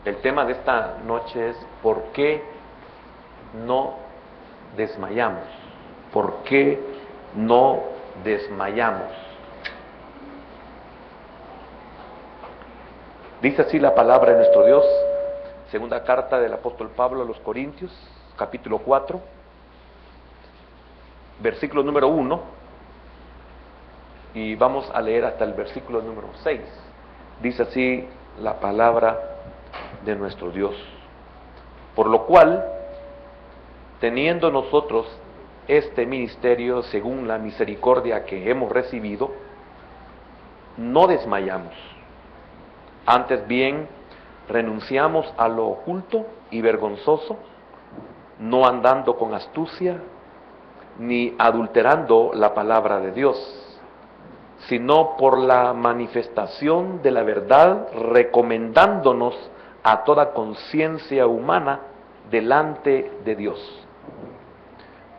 El tema de esta noche es ¿por qué no desmayamos? ¿Por qué no desmayamos? Dice así la palabra de nuestro Dios, segunda carta del apóstol Pablo a los Corintios, capítulo 4, versículo número 1, y vamos a leer hasta el versículo número 6. Dice así la palabra de nuestro Dios. Por lo cual, teniendo nosotros este ministerio según la misericordia que hemos recibido, no desmayamos. Antes bien, renunciamos a lo oculto y vergonzoso, no andando con astucia, ni adulterando la palabra de Dios, sino por la manifestación de la verdad, recomendándonos a toda conciencia humana delante de Dios.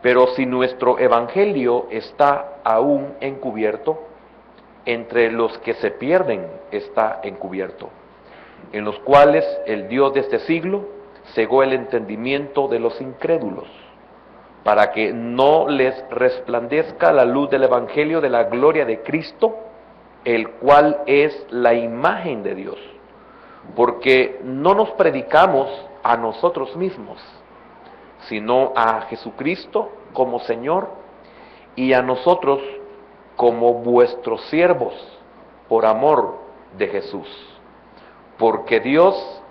Pero si nuestro evangelio está aún encubierto, entre los que se pierden está encubierto, en los cuales el Dios de este siglo cegó el entendimiento de los incrédulos, para que no les resplandezca la luz del evangelio de la gloria de Cristo, el cual es la imagen de Dios. Porque no nos predicamos a nosotros mismos, sino a Jesucristo como Señor, y a nosotros como vuestros siervos, por amor de Jesús. Porque Dios,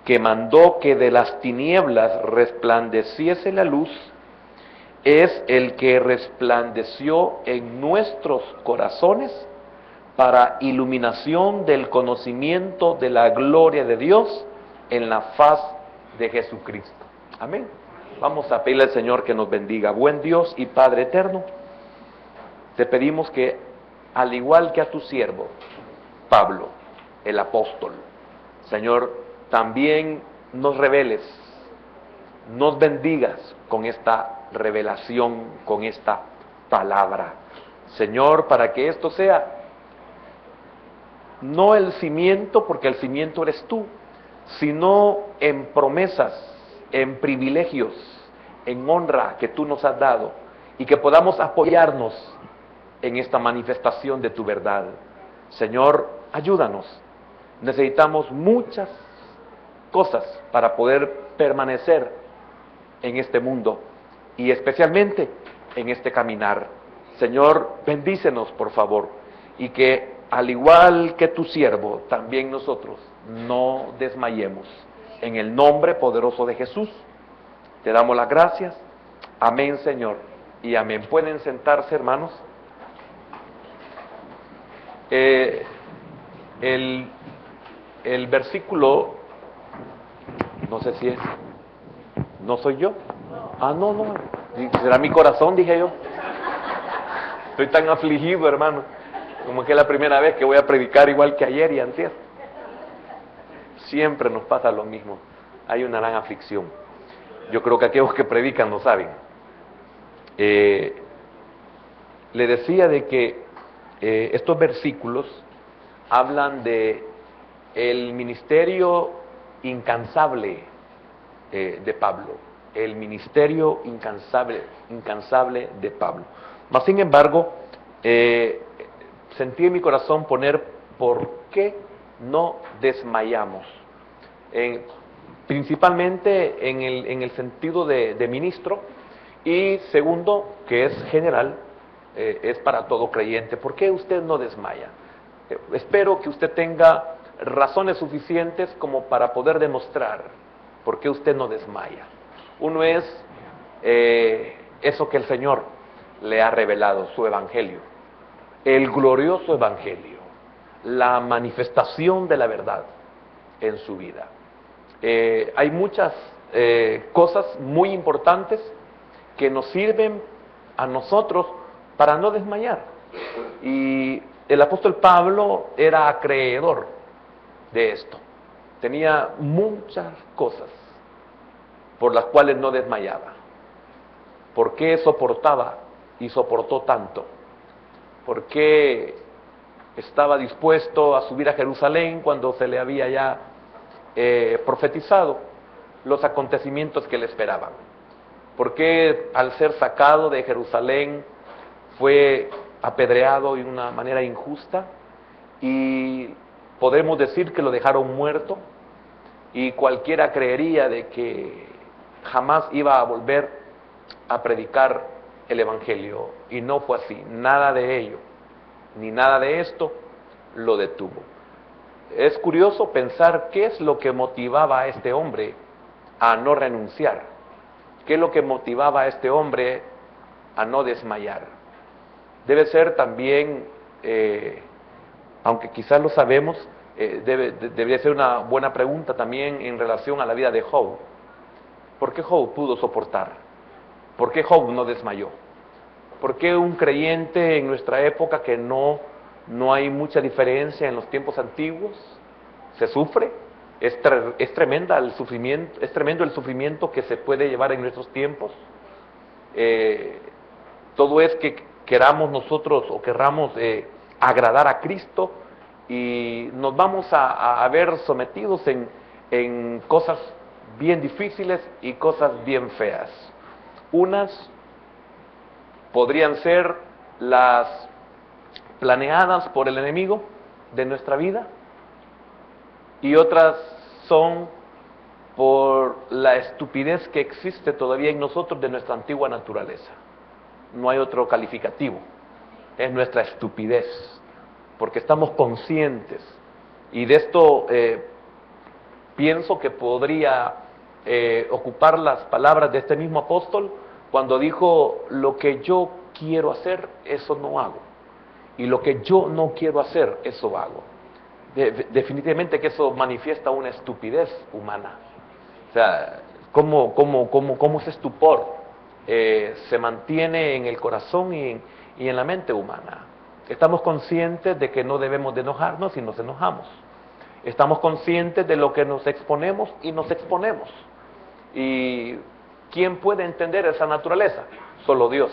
que mandó que de las tinieblas resplandeciese la luz, es el que resplandeció en nuestros corazones para iluminación del conocimiento de la gloria de Dios en la faz de Jesucristo. Amén. Vamos a pedirle al Señor que nos bendiga. Buen Dios y Padre eterno, te pedimos que, al igual que a tu siervo, Pablo, el apóstol, Señor, también nos reveles, nos bendigas con esta revelación, con esta palabra. Señor, para que esto sea no el cimiento, porque el cimiento eres tú, sino en promesas, en privilegios, en honra que tú nos has dado, y que podamos apoyarnos en esta manifestación de tu verdad. Señor, ayúdanos. Necesitamos muchas cosas para poder permanecer en este mundo y especialmente en este caminar. Señor, bendícenos por favor, y que al igual que tu siervo, también nosotros no desmayemos. En el nombre poderoso de Jesús, te damos las gracias. Amén, Señor, y amén. ¿Pueden sentarse, hermanos? El versículo, no sé si es, ¿no soy yo? No, será mi corazón, dije yo. Estoy tan afligido, hermano, como que es la primera vez que voy a predicar igual que ayer y antier. Siempre nos pasa lo mismo, hay una gran aflicción. Yo creo que aquellos que predican lo saben. Le decía de que estos versículos hablan de el ministerio incansable de Pablo, el ministerio incansable de Pablo. Mas sin embargo, sentí en mi corazón poner ¿por qué no desmayamos? Principalmente en el sentido de ministro, y segundo, que es general, es para todo creyente. ¿Por qué usted no desmaya? Espero que usted tenga razones suficientes como para poder demostrar por qué usted no desmaya. Uno es eso que el Señor le ha revelado, su evangelio, el glorioso evangelio, la manifestación de la verdad en su vida. Hay muchas cosas muy importantes que nos sirven a nosotros para no desmayar. Y el apóstol Pablo era acreedor de esto. Tenía muchas cosas por las cuales no desmayaba. ¿Por qué soportaba y soportó tanto? ¿Por qué estaba dispuesto a subir a Jerusalén cuando se le había ya profetizado los acontecimientos que le esperaban. ¿Por qué al ser sacado de Jerusalén fue apedreado de una manera injusta? Y podemos decir que lo dejaron muerto, y cualquiera creería de que jamás iba a volver a predicar el Evangelio, y no fue así. Nada de ello, ni nada de esto lo detuvo. Es curioso pensar qué es lo que motivaba a este hombre a no renunciar, qué es lo que motivaba a este hombre a no desmayar. Debe ser también, aunque quizás lo sabemos, debería ser una buena pregunta también en relación a la vida de Job. ¿Por qué Job pudo soportar? ¿Por qué Job no desmayó? ¿Por qué un creyente en nuestra época, que no hay mucha diferencia en los tiempos antiguos, se sufre? Es tremendo el sufrimiento que se puede llevar en nuestros tiempos. Todo es que queramos nosotros o querramos agradar a Cristo, y nos vamos a ver sometidos en cosas bien difíciles y cosas bien feas. Unas podrían ser las planeadas por el enemigo de nuestra vida, y otras son por la estupidez que existe todavía en nosotros de nuestra antigua naturaleza. No hay otro calificativo, es nuestra estupidez, porque estamos conscientes. Y de esto pienso que podría ocupar las palabras de este mismo apóstol cuando dijo: lo que yo quiero hacer, eso no hago, y lo que yo no quiero hacer, eso hago. Definitivamente que eso manifiesta una estupidez humana. O sea, ¿cómo ese estupor se mantiene en el corazón y en la mente humana? Estamos conscientes de que no debemos de enojarnos y nos enojamos. Estamos conscientes de lo que nos exponemos y nos exponemos. ¿Y quién puede entender esa naturaleza? Solo Dios.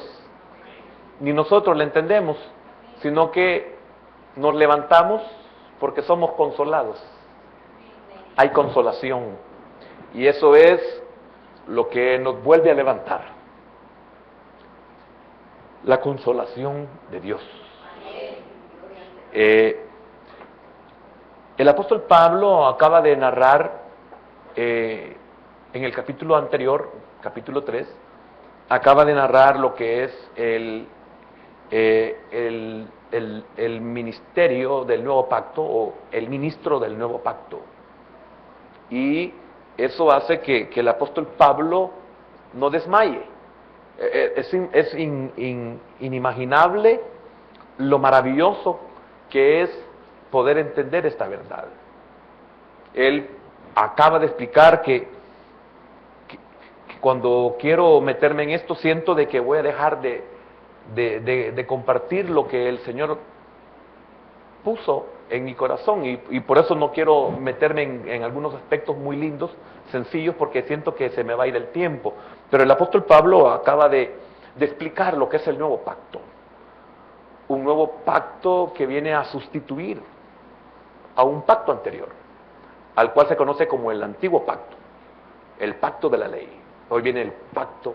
Ni nosotros la entendemos, sino que nos levantamos porque somos consolados. Hay consolación, y eso es lo que nos vuelve a levantar. La consolación de Dios. El apóstol Pablo acaba de narrar en el capítulo anterior, capítulo 3, acaba de narrar lo que es el ministerio del nuevo pacto, o el ministro del nuevo pacto. Y eso hace que el apóstol Pablo no desmaye. Es inimaginable lo maravilloso que es poder entender esta verdad. Él acaba de explicar que cuando quiero meterme en esto, siento de que voy a dejar de compartir lo que el Señor puso en mi corazón, y por eso no quiero meterme en algunos aspectos muy lindos, sencillos, porque siento que se me va a ir el tiempo. Pero el apóstol Pablo acaba de explicar lo que es el nuevo pacto. Un nuevo pacto que viene a sustituir a un pacto anterior, al cual se conoce como el antiguo pacto, el pacto de la ley. Hoy viene el pacto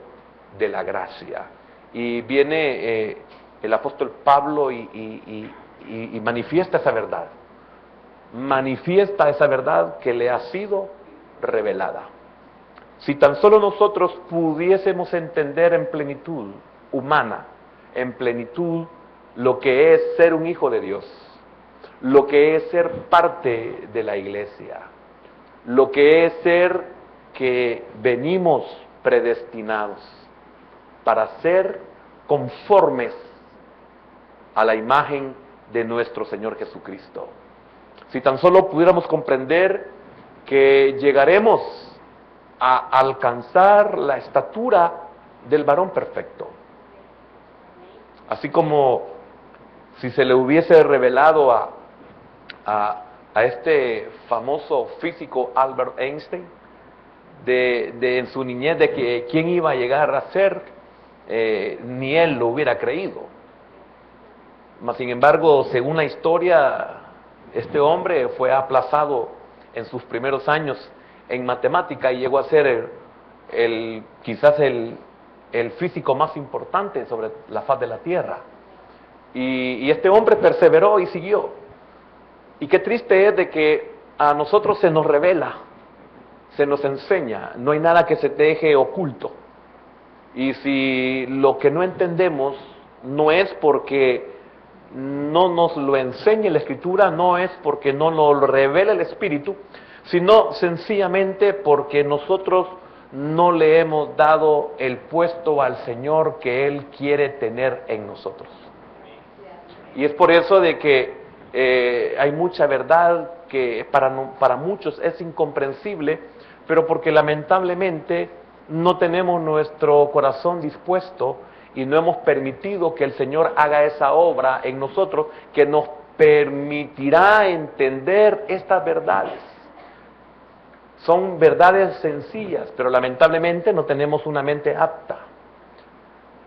de la gracia, y viene el apóstol Pablo y manifiesta esa verdad que le ha sido revelada. Si tan solo nosotros pudiésemos entender en plenitud humana, en plenitud, lo que es ser un hijo de Dios, lo que es ser parte de la iglesia, lo que es ser que venimos predestinados para ser conformes a la imagen de nuestro Señor Jesucristo. Si tan solo pudiéramos comprender que llegaremos a alcanzar la estatura del varón perfecto, así como si se le hubiese revelado a este famoso físico Albert Einstein, en su niñez, de que quién iba a llegar a ser, ni él lo hubiera creído. Mas sin embargo, según la historia, este hombre fue aplazado en sus primeros años en matemática y llegó a ser quizás el físico más importante sobre la faz de la Tierra. Y este hombre perseveró y siguió. Y qué triste es de que a nosotros se nos revela, se nos enseña, no hay nada que se deje oculto. Y si lo que no entendemos no es porque no nos lo enseñe la Escritura, no es porque no nos lo revela el Espíritu, sino sencillamente porque nosotros no le hemos dado el puesto al Señor que Él quiere tener en nosotros. Y es por eso de que hay mucha verdad que para muchos es incomprensible, pero porque lamentablemente no tenemos nuestro corazón dispuesto y no hemos permitido que el Señor haga esa obra en nosotros que nos permitirá entender estas verdades. Son verdades sencillas, pero lamentablemente no tenemos una mente apta.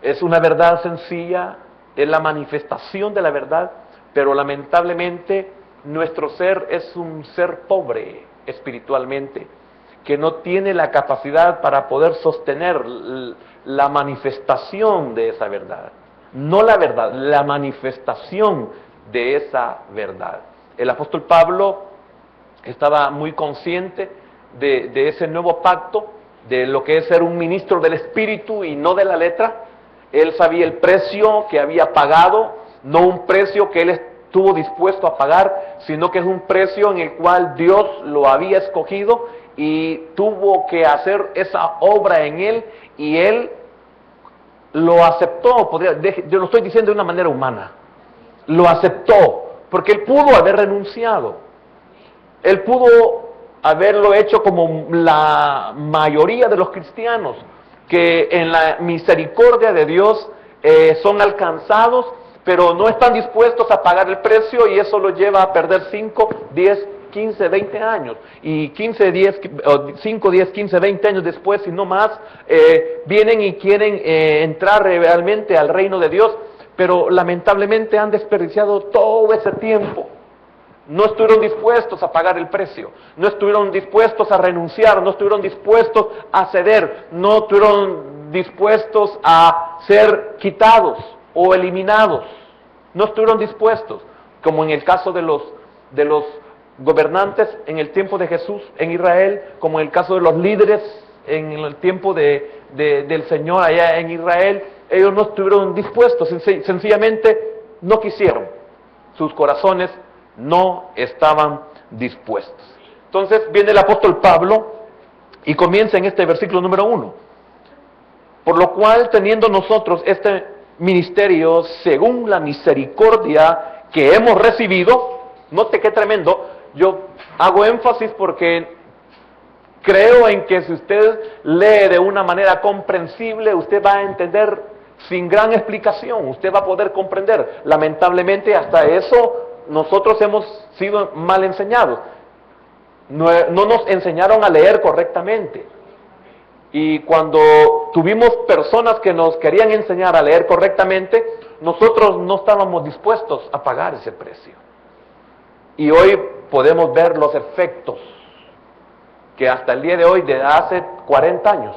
Es una verdad sencilla, es la manifestación de la verdad, pero lamentablemente nuestro ser es un ser pobre espiritualmente, que no tiene la capacidad para poder sostener la manifestación de esa verdad. No la verdad, la manifestación de esa verdad. El apóstol Pablo estaba muy consciente de ese nuevo pacto, de lo que es ser un ministro del Espíritu y no de la letra. Él sabía el precio que había pagado, no un precio que él estuvo dispuesto a pagar, sino que es un precio en el cual Dios lo había escogido y tuvo que hacer esa obra en él, y él lo aceptó. Yo lo estoy diciendo de una manera humana, lo aceptó, porque él pudo haber renunciado, él pudo haberlo hecho como la mayoría de los cristianos, que en la misericordia de Dios son alcanzados, pero no están dispuestos a pagar el precio, y eso los lleva a perder 5, 10, 15, 20 años. Y 5, 10, 15, 20 años después, si no más, vienen y quieren entrar realmente al reino de Dios, pero lamentablemente han desperdiciado todo ese tiempo. No estuvieron dispuestos a pagar el precio, no estuvieron dispuestos a renunciar, no estuvieron dispuestos a ceder, no estuvieron dispuestos a ser quitados o eliminados, no estuvieron dispuestos, como en el caso de los gobernantes en el tiempo de Jesús en Israel, como en el caso de los líderes en el tiempo del Señor allá en Israel. Ellos no estuvieron dispuestos, sencillamente no quisieron, sus corazones no estaban dispuestos. Entonces viene el apóstol Pablo y comienza en este versículo número 1. Por lo cual, teniendo nosotros este ministerio según la misericordia que hemos recibido, note qué tremendo, yo hago énfasis porque creo en que si usted lee de una manera comprensible, usted va a entender sin gran explicación, usted va a poder comprender. Lamentablemente hasta eso nosotros hemos sido mal enseñados. No nos enseñaron a leer correctamente. Y cuando tuvimos personas que nos querían enseñar a leer correctamente, nosotros no estábamos dispuestos a pagar ese precio. Y hoy podemos ver los efectos que hasta el día de hoy, de hace 40 años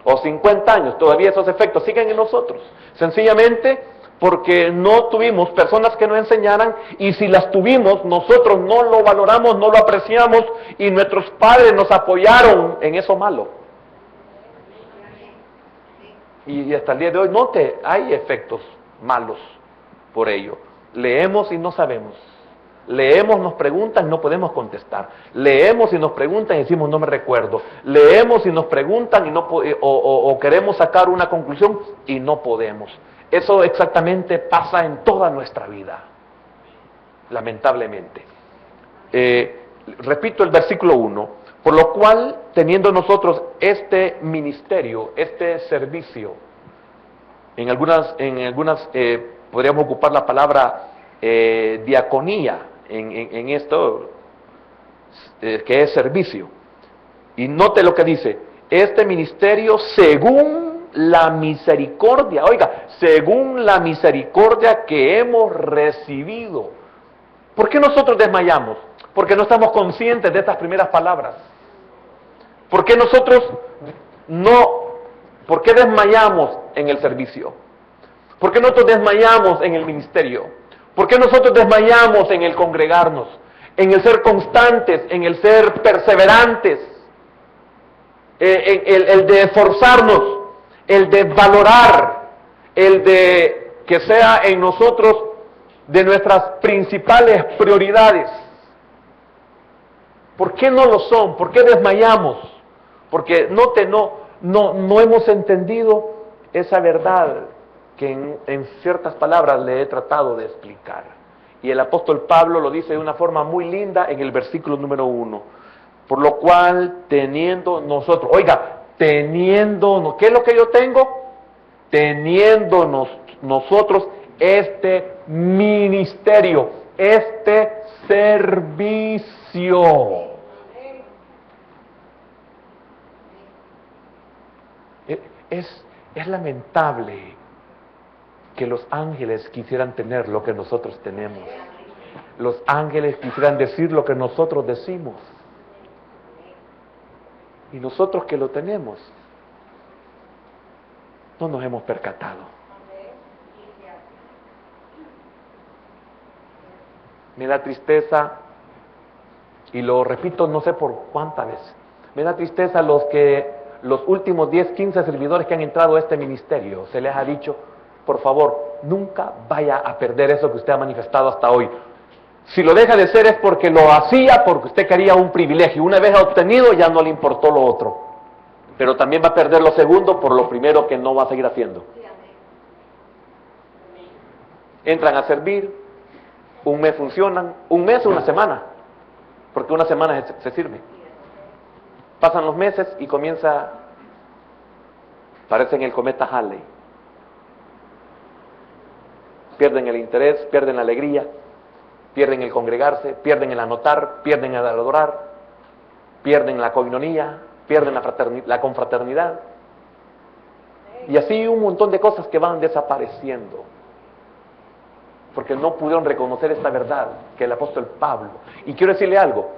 o 50 años, todavía esos efectos siguen en nosotros. Sencillamente porque no tuvimos personas que nos enseñaran, y si las tuvimos, nosotros no lo valoramos, no lo apreciamos, y nuestros padres nos apoyaron en eso malo. Y hasta el día de hoy, note, hay efectos malos por ello. Leemos y no sabemos. Leemos, nos preguntan, no podemos contestar. Leemos y nos preguntan y decimos, no me recuerdo. Leemos y nos preguntan y o queremos sacar una conclusión y no podemos. Eso exactamente pasa en toda nuestra vida, lamentablemente. Repito el versículo 1. Por lo cual, teniendo nosotros este ministerio, este servicio, en algunas podríamos ocupar la palabra diaconía en esto, que es servicio. Y note lo que dice, este ministerio según la misericordia, oiga, según la misericordia que hemos recibido. ¿Por qué nosotros desmayamos? Porque no estamos conscientes de estas primeras palabras. ¿Por qué nosotros por qué desmayamos en el servicio? ¿Por qué nosotros desmayamos en el ministerio? ¿Por qué nosotros desmayamos en el congregarnos? En el ser constantes, en el ser perseverantes, el de esforzarnos, el de valorar, el de que sea en nosotros de nuestras principales prioridades. ¿Por qué no lo son? ¿Por qué desmayamos? Porque no hemos entendido esa verdad que en ciertas palabras le he tratado de explicar. Y el apóstol Pablo lo dice de una forma muy linda en el versículo número 1. Por lo cual, teniendo nosotros, ¿qué es lo que yo tengo? Teniendo nosotros este ministerio, este servicio. Es lamentable que los ángeles quisieran tener lo que nosotros tenemos. Los ángeles quisieran decir lo que nosotros decimos. Y nosotros que lo tenemos, no nos hemos percatado. Me da tristeza, y lo repito no sé por cuántas veces, me da tristeza los últimos 10, 15 servidores que han entrado a este ministerio, se les ha dicho, por favor, nunca vaya a perder eso que usted ha manifestado hasta hoy. Si lo deja de ser es porque lo hacía, porque usted quería un privilegio. Una vez obtenido ya no le importó lo otro. Pero también va a perder lo segundo por lo primero que no va a seguir haciendo. Entran a servir, un mes funcionan, un mes o una semana, porque una semana se sirve. Pasan los meses y parecen el cometa Halley. Pierden el interés, pierden la alegría, pierden el congregarse, pierden el anotar, pierden el adorar, pierden la coinonía, pierden la confraternidad. Y así un montón de cosas que van desapareciendo. Porque no pudieron reconocer esta verdad que el apóstol Pablo. Y quiero decirle algo,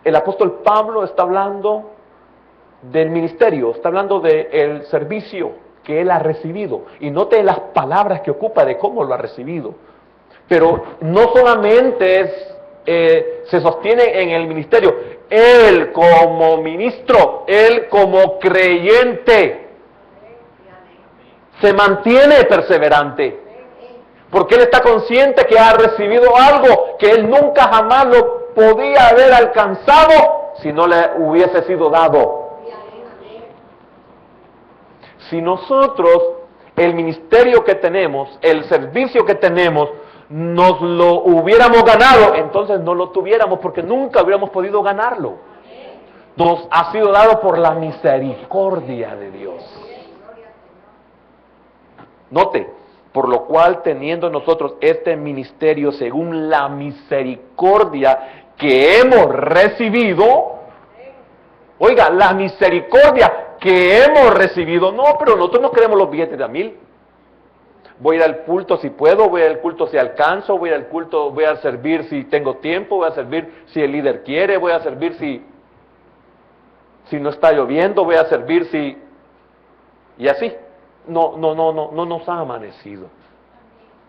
el apóstol Pablo está hablando del ministerio, está hablando del servicio que él ha recibido. Y note las palabras que ocupa de cómo lo ha recibido. Pero no solamente se sostiene en el ministerio, él como ministro, él como creyente, se mantiene perseverante. Porque él está consciente que ha recibido algo que él nunca jamás lo podía haber alcanzado si no le hubiese sido dado. Si nosotros, el ministerio que tenemos, el servicio que tenemos, nos lo hubiéramos ganado, entonces no lo tuviéramos porque nunca hubiéramos podido ganarlo. Nos ha sido dado por la misericordia de Dios. Note, por lo cual teniendo nosotros este ministerio según la misericordia que hemos recibido, la misericordia que hemos recibido, no, pero nosotros no queremos los billetes de $1,000. Voy a ir al culto si puedo, voy a ir al culto si alcanzo, voy a ir al culto, voy a servir si tengo tiempo, voy a servir si el líder quiere, voy a servir si no está lloviendo, voy a servir si... Y así, no nos ha amanecido.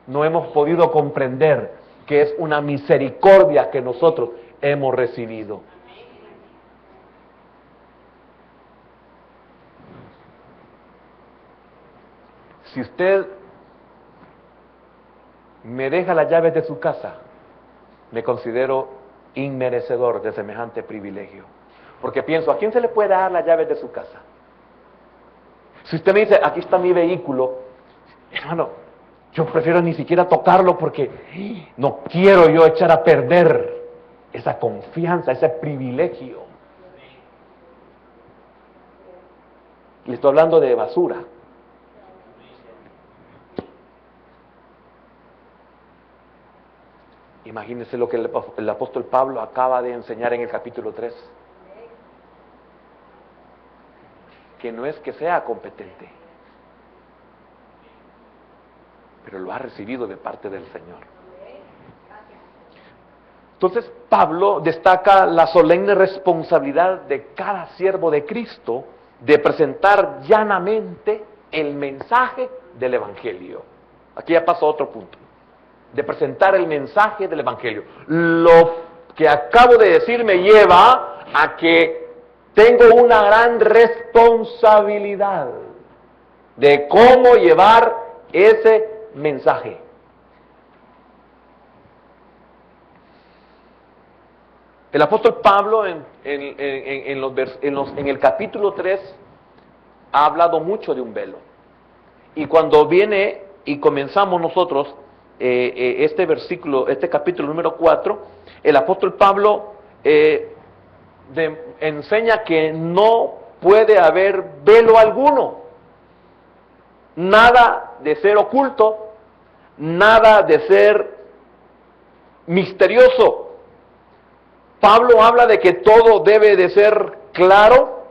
No hemos podido comprender que es una misericordia que nosotros hemos recibido. Si usted me deja las llaves de su casa, me considero inmerecedor de semejante privilegio. Porque pienso, ¿a quién se le puede dar las llaves de su casa? Si usted me dice, aquí está mi vehículo, hermano, yo prefiero ni siquiera tocarlo porque no quiero yo echar a perder esa confianza, ese privilegio. Le estoy hablando de basura. Imagínense lo que el apóstol Pablo acaba de enseñar en el capítulo 3. Que no es que sea competente, pero lo ha recibido de parte del Señor. Entonces Pablo destaca la solemne responsabilidad de cada siervo de Cristo de presentar llanamente el mensaje del Evangelio. Aquí ya pasó otro punto. De presentar el mensaje del Evangelio. Lo que acabo de decir me lleva a que tengo una gran responsabilidad de cómo llevar ese mensaje. El apóstol Pablo en el capítulo 3 ha hablado mucho de un velo. Y cuando viene y comenzamos nosotros este versículo, este capítulo número 4, el apóstol Pablo enseña que no puede haber velo alguno. Nada de ser oculto, nada de ser misterioso. Pablo habla de que todo debe de ser claro,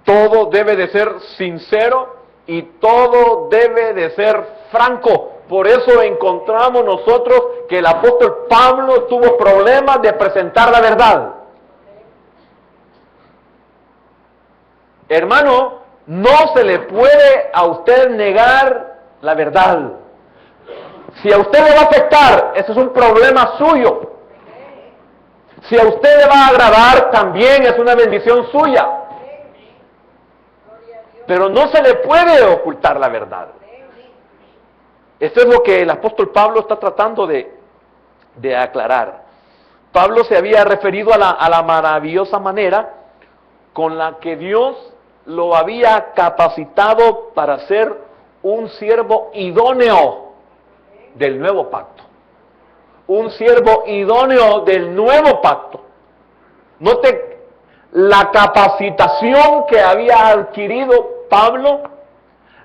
todo debe de ser sincero y todo debe de ser franco. Por eso encontramos nosotros que el apóstol Pablo tuvo problemas de presentar la verdad. Hermano, no se le puede a usted negar la verdad. Si a usted le va a afectar, ese es un problema suyo. Si a usted le va a agradar, también es una bendición suya. Pero no se le puede ocultar la verdad. Esto es lo que el apóstol Pablo está tratando de aclarar. Pablo se había referido a la maravillosa manera con la que Dios lo había capacitado para ser un siervo idóneo del nuevo pacto. Un siervo idóneo del nuevo pacto. Note la capacitación que había adquirido Pablo,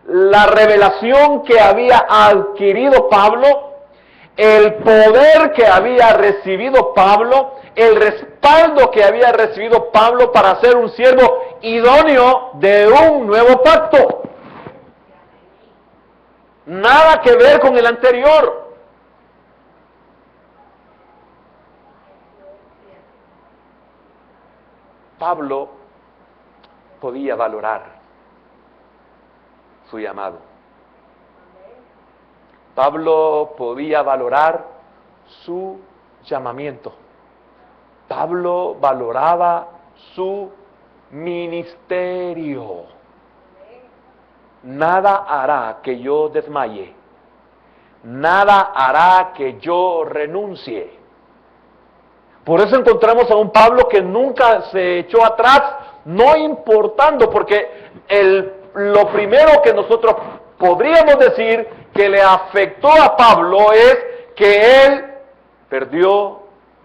la revelación que había adquirido Pablo, el poder que había recibido Pablo, el respaldo que había recibido Pablo para ser un siervo idóneo de un nuevo pacto. Nada que ver con el anterior. Pablo podía valorar su llamado. Pablo podía valorar su llamamiento. Pablo valoraba su ministerio. Nada hará que yo desmaye. Nada hará que yo renuncie. Por eso encontramos a un Pablo que nunca se echó atrás, no importando, porque lo primero que nosotros podríamos decir que le afectó a Pablo es que él perdió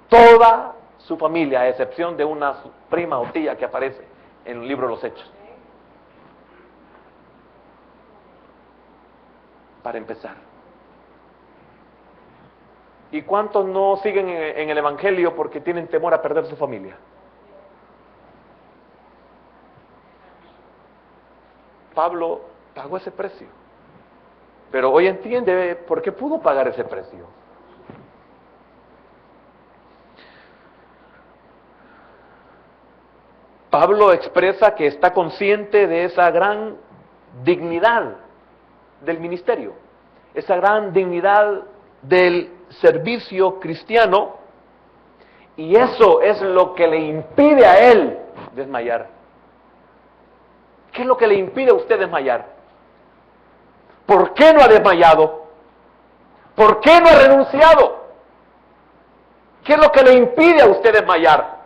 toda su familia, a excepción de una prima o tía que aparece en el libro de los Hechos. Para empezar. ¿Y cuántos no siguen en el Evangelio porque tienen temor a perder su familia? Pablo pagó ese precio. Pero hoy entiende por qué pudo pagar ese precio. Pablo expresa que está consciente de esa gran dignidad del ministerio, esa gran dignidad del servicio cristiano, y eso es lo que le impide a él desmayar. ¿Qué es lo que le impide a usted desmayar? ¿Por qué no ha desmayado? ¿Por qué no ha renunciado? ¿Qué es lo que le impide a usted desmayar?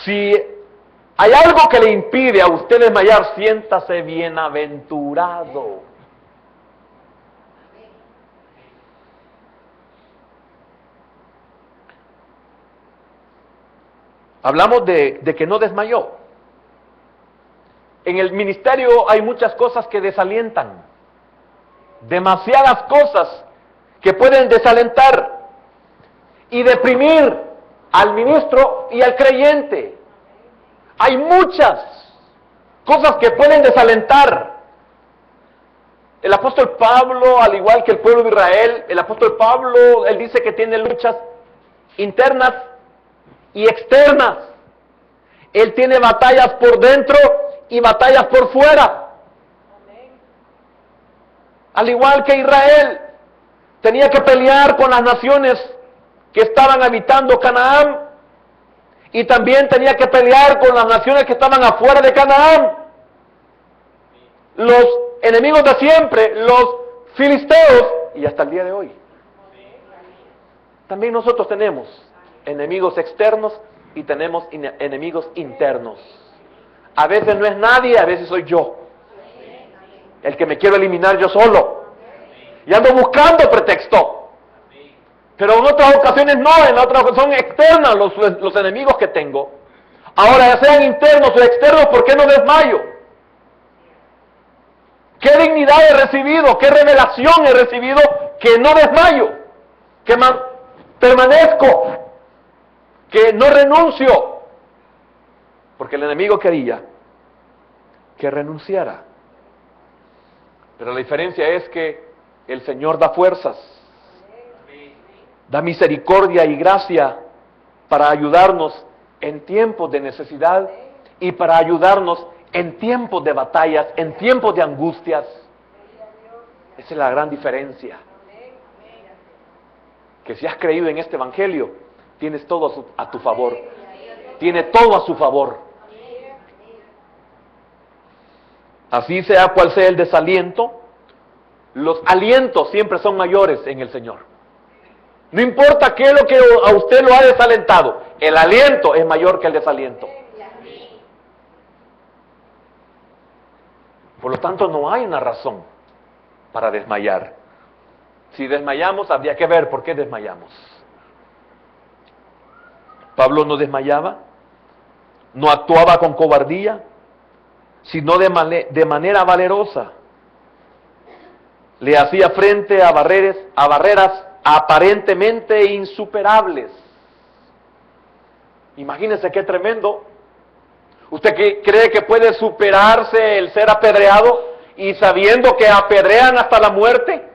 Si hay algo que le impide a usted desmayar, siéntase bienaventurado. Hablamos de que no desmayó. En el ministerio hay muchas cosas que desalientan. Demasiadas cosas que pueden desalentar y deprimir al ministro y al creyente. Hay muchas cosas que pueden desalentar. El apóstol Pablo, al igual que el pueblo de Israel, el apóstol Pablo, él dice que tiene luchas internas y externas. Él tiene batallas por dentro y batallas por fuera. Al igual que Israel, tenía que pelear con las naciones que estaban habitando Canaán, y también tenía que pelear con las naciones que estaban afuera de Canaán. Los enemigos de siempre, los filisteos, y hasta el día de hoy. También nosotros tenemos enemigos externos y tenemos enemigos internos. A veces no es nadie, a veces soy yo, el que me quiero eliminar yo solo. Y ando buscando pretexto. Pero en otras ocasiones no, en otras ocasiones son externas los enemigos que tengo. Ahora, ya sean internos o externos, ¿por qué no desmayo? ¿Qué dignidad he recibido? ¿Qué revelación he recibido? Que no desmayo, que permanezco, que no renuncio. Porque el enemigo quería que renunciara. Pero la diferencia es que el Señor da fuerzas, da misericordia y gracia para ayudarnos en tiempos de necesidad y para ayudarnos en tiempos de batallas, en tiempos de angustias. Esa es la gran diferencia. Que si has creído en este evangelio, tienes todo a tu favor. Tiene todo a su favor. Así sea cual sea el desaliento, los alientos siempre son mayores en el Señor. No importa qué es lo que a usted lo ha desalentado, el aliento es mayor que el desaliento. Por lo tanto, no hay una razón para desmayar. Si desmayamos, habría que ver por qué desmayamos. Pablo no desmayaba, no actuaba con cobardía, sino de manera valerosa. Le hacía frente a barreras aparentemente insuperables. Imagínense qué tremendo. ¿Usted cree que puede superarse el ser apedreado y sabiendo que apedrean hasta la muerte?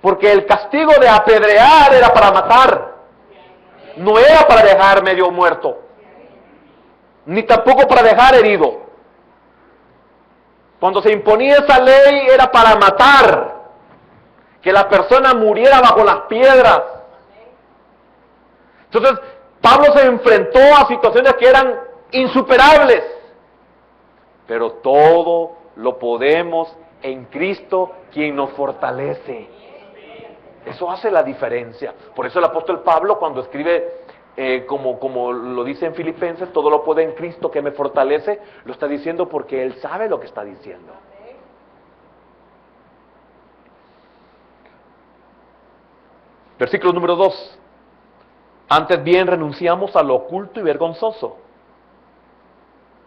Porque el castigo de apedrear era para matar, no era para dejar medio muerto, ni tampoco para dejar herido. Cuando se imponía esa ley era para matar, que la persona muriera bajo las piedras. Entonces, Pablo se enfrentó a situaciones que eran insuperables, pero todo lo podemos en Cristo, quien nos fortalece. Eso hace la diferencia. Por eso el apóstol Pablo, cuando escribe, como lo dice en Filipenses, todo lo puede en Cristo que me fortalece, lo está diciendo porque él sabe lo que está diciendo. Versículo número 2. Antes bien renunciamos a lo oculto y vergonzoso,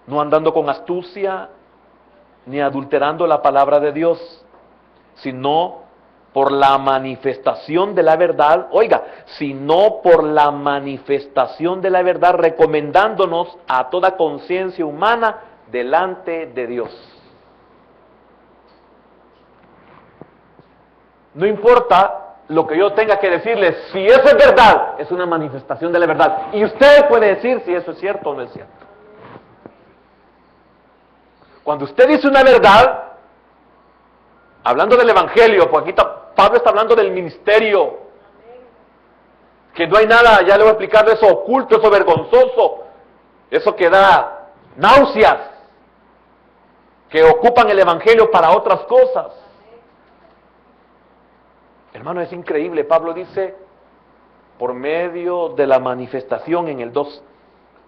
no andando con astucia ni adulterando la palabra de Dios, sino por la manifestación de la verdad, sino por la manifestación de la verdad, recomendándonos a toda conciencia humana delante de Dios. No importa lo que yo tenga que decirles, si eso es verdad, es una manifestación de la verdad. Y usted puede decir si eso es cierto o no es cierto. Cuando usted dice una verdad, hablando del evangelio, porque aquí Pablo está hablando del ministerio, que no hay nada, ya le voy a explicar, de eso oculto, eso vergonzoso, eso que da náuseas, que ocupan el evangelio para otras cosas. Hermano, es increíble. Pablo dice, por medio de la manifestación en el 2,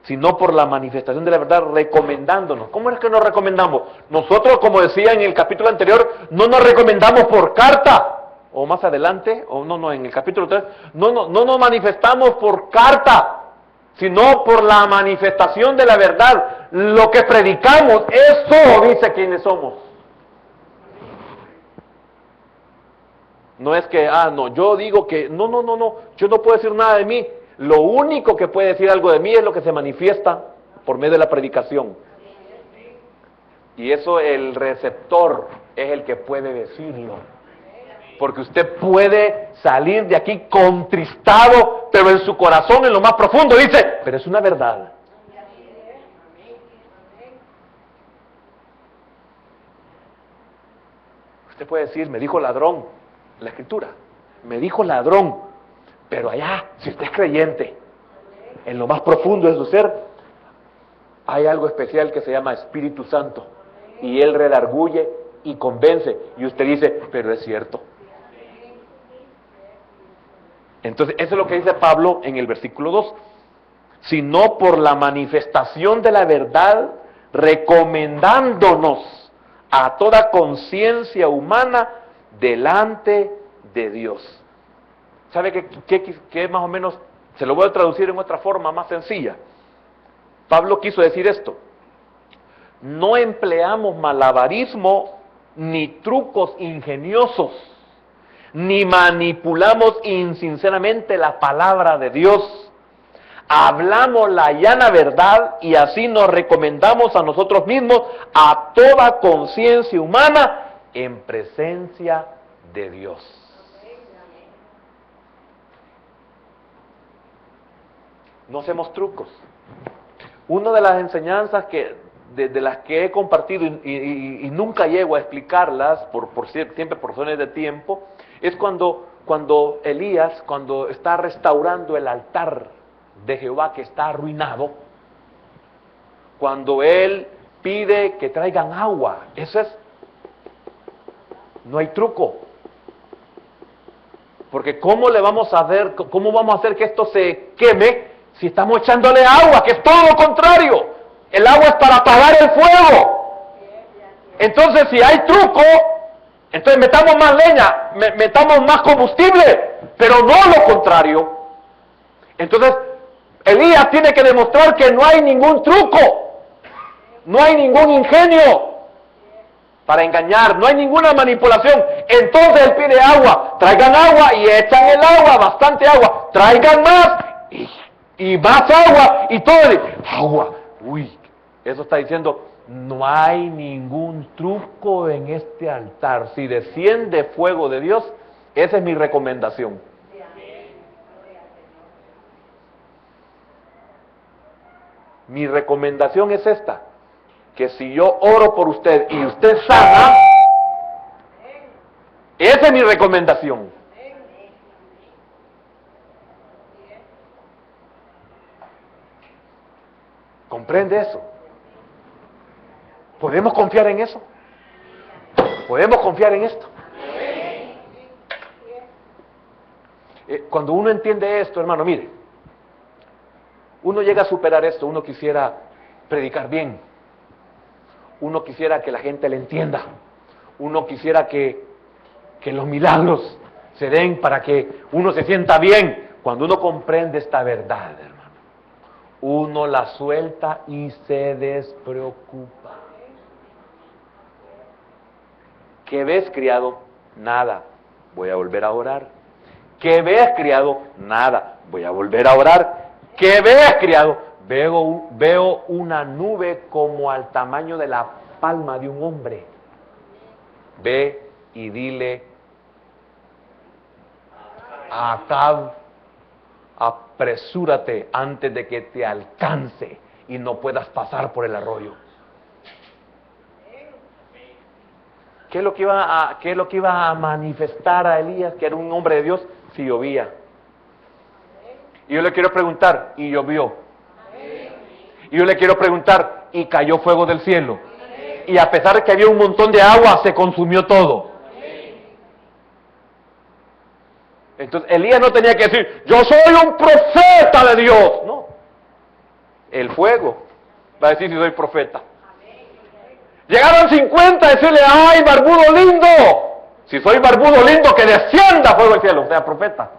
sino por la manifestación de la verdad, recomendándonos. ¿Cómo es que nos recomendamos? Nosotros, como decía en el capítulo anterior, no nos recomendamos por carta, o más adelante, en el capítulo 3, no nos manifestamos por carta, sino por la manifestación de la verdad. Lo que predicamos, eso dice quiénes somos. No es que, yo digo que, yo no puedo decir nada de mí. Lo único que puede decir algo de mí es lo que se manifiesta por medio de la predicación. Y eso el receptor es el que puede decirlo. Porque usted puede salir de aquí contristado, pero en su corazón, en lo más profundo, dice, pero es una verdad. Usted puede decir, me dijo ladrón, la Escritura, me dijo ladrón, pero allá, si usted es creyente, en lo más profundo de su ser, hay algo especial que se llama Espíritu Santo, y Él redarguye y convence, y usted dice, pero es cierto. Entonces, eso es lo que dice Pablo en el versículo 2, sino por la manifestación de la verdad, recomendándonos a toda conciencia humana delante de Dios. ¿Sabe qué más o menos? Se lo voy a traducir en otra forma más sencilla. Pablo quiso decir esto: no empleamos malabarismo ni trucos ingeniosos, ni manipulamos insinceramente la palabra de Dios. Hablamos la llana verdad y así nos recomendamos a nosotros mismos a toda conciencia humana en presencia de Dios. No hacemos trucos. Una de las enseñanzas de las que he compartido y nunca llego a explicarlas siempre por razones de tiempo, es cuando Elías, cuando está restaurando el altar de Jehová que está arruinado, cuando él pide que traigan agua, no hay truco, porque ¿cómo vamos a hacer que esto se queme si estamos echándole agua, que es todo lo contrario? El agua es para apagar el fuego. Entonces, si hay truco, entonces metamos más leña, metamos más combustible, pero no lo contrario. Entonces, Elías tiene que demostrar que no hay ningún truco, no hay ningún ingenio para engañar, no hay ninguna manipulación. Entonces él pide agua, traigan agua y echan el agua, bastante agua, traigan más y más agua y todo. Agua, eso está diciendo, no hay ningún truco en este altar. Si desciende fuego de Dios, esa es mi recomendación. Mi recomendación es esta, que si yo oro por usted y usted sana, esa es mi recomendación. ¿Comprende eso? ¿Podemos confiar en eso? ¿Podemos confiar en esto? Cuando uno entiende esto, hermano, mire, uno llega a superar esto, uno quisiera predicar bien, uno quisiera que la gente le entienda, uno quisiera que los milagros se den para que uno se sienta bien. Cuando uno comprende esta verdad, hermano, uno la suelta y se despreocupa. ¿Qué ves, criado? Nada, voy a volver a orar. ¿Qué ves, criado? Nada, voy a volver a orar. ¿Qué ves, criado? Veo una nube como al tamaño de la palma de un hombre. Ve y dile a Acab, apresúrate antes de que te alcance y no puedas pasar por el arroyo. ¿Qué es lo que iba a manifestar a Elías, que era un hombre de Dios? Si llovía. Y yo le quiero preguntar, ¿y llovió? Y yo le quiero preguntar, ¿y cayó fuego del cielo? Y a pesar de que había un montón de agua, se consumió todo. Entonces Elías no tenía que decir, yo soy un profeta de Dios. No. El fuego va a decir si soy profeta. Llegaron 50 a decirle, ¡ay, barbudo lindo! Si soy barbudo lindo, que descienda fuego del cielo, o sea, profeta.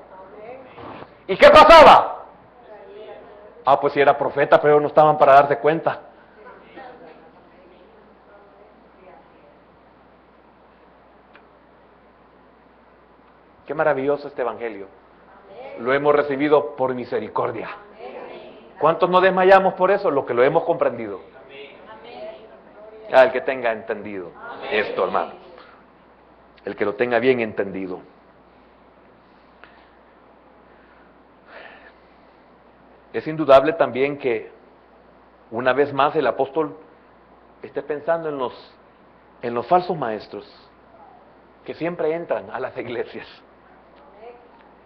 ¿Y qué pasaba? Pues sí era profeta, pero no estaban para darse cuenta. Qué maravilloso este evangelio. Lo hemos recibido por misericordia. ¿Cuántos no desmayamos por eso? Lo que lo hemos comprendido. El que tenga entendido esto, hermano. el que lo tenga bien entendido. Es indudable también que una vez más el apóstol esté pensando en los falsos maestros que siempre entran a las iglesias,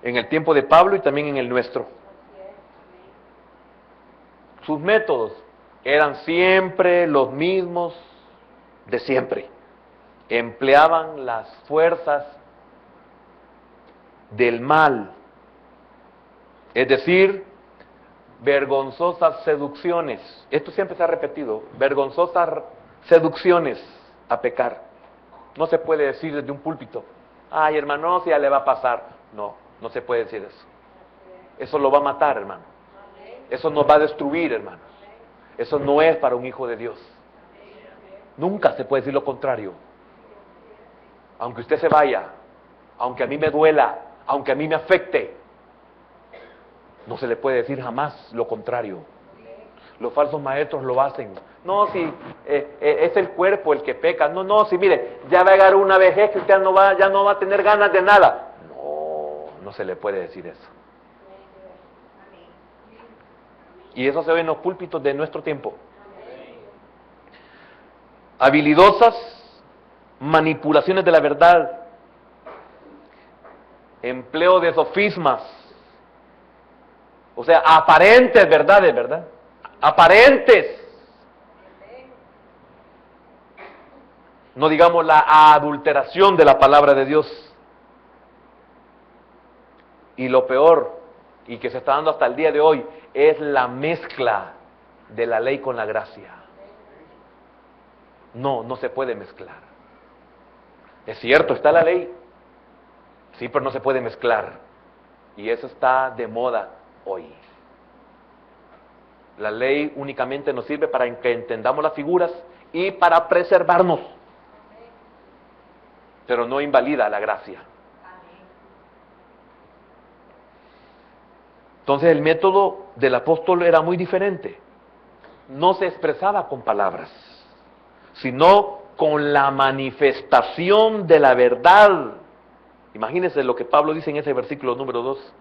en el tiempo de Pablo y también en el nuestro. Sus métodos eran siempre los mismos de siempre. Empleaban las fuerzas del mal, es decir, vergonzosas seducciones. Esto siempre se ha repetido, vergonzosas seducciones a pecar. No se puede decir desde un púlpito, ay hermano, si ya le va a pasar. No, no se puede decir eso. Eso lo va a matar, hermano. Eso nos va a destruir, hermanos. Eso no es para un hijo de Dios. Nunca se puede decir lo contrario. Aunque usted se vaya, aunque a mí me duela, aunque a mí me afecte, no se le puede decir jamás lo contrario. Los falsos maestros lo hacen. No, si es el cuerpo el que peca. No, si mire, ya va a llegar una vejez que usted ya no va a tener ganas de nada. No se le puede decir eso. Y eso se ve en los púlpitos de nuestro tiempo. Habilidosas manipulaciones de la verdad, empleo de sofismas, o sea, aparentes verdades, ¿verdad? Aparentes. No digamos la adulteración de la palabra de Dios. Y lo peor, y que se está dando hasta el día de hoy, es la mezcla de la ley con la gracia. No se puede mezclar. Es cierto, está la ley, sí, pero no se puede mezclar. Y eso está de moda hoy. La ley únicamente nos sirve para que entendamos las figuras y para preservarnos, pero no invalida la gracia. Entonces el método del apóstol era muy diferente. No se expresaba con palabras, sino con la manifestación de la verdad. Imagínense lo que Pablo dice en ese versículo número 2.